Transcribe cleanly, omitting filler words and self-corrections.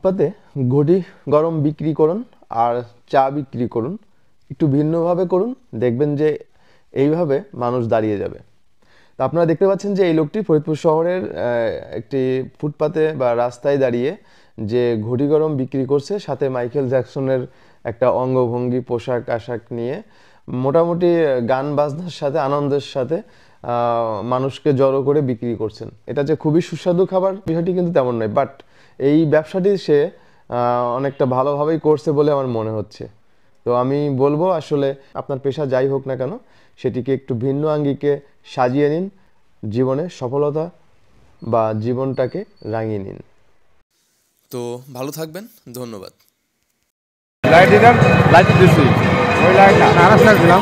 ফুটপাতে ঘটি গরম বিক্রি করুন আর চা বিক্রি করুন, একটু ভিন্নভাবে করুন, দেখবেন যে এইভাবে মানুষ দাঁড়িয়ে যাবে। তো আপনারা দেখতে পাচ্ছেন যে এই লোকটি ফরিদপুর শহরের একটি ফুটপাতে বা রাস্তায় দাঁড়িয়ে যে ঘটি গরম বিক্রি করছে, সাথে মাইকেল জ্যাকসনের একটা অঙ্গভঙ্গি পোশাক আশাক নিয়ে মোটামুটি গান বাজনার সাথে আনন্দের সাথে মানুষকে জড়ো করে বিক্রি করছেন। এটা যে খুবই সুস্বাদু খাবার বিষয়টি কিন্তু তেমন নয়, বাট এই ব্যবসাটি সে অনেকটা ভালোভাবেই করছে বলে আমার মনে হচ্ছে। তো আমি বলবো আসলে আপনার পেশা যাই হোক না কেন সেটিকে একটু ভিন্ন আঙ্গিকে সাজিয়ে নিন, জীবনে সফলতা বা জীবনটাকে রাঙিয়ে নিন। তো ভালো থাকবেন, ধন্যবাদ। লাইট দিলাম, লাইট দিচ্ছি, ওই লাইট আনারস লাইট দিলাম।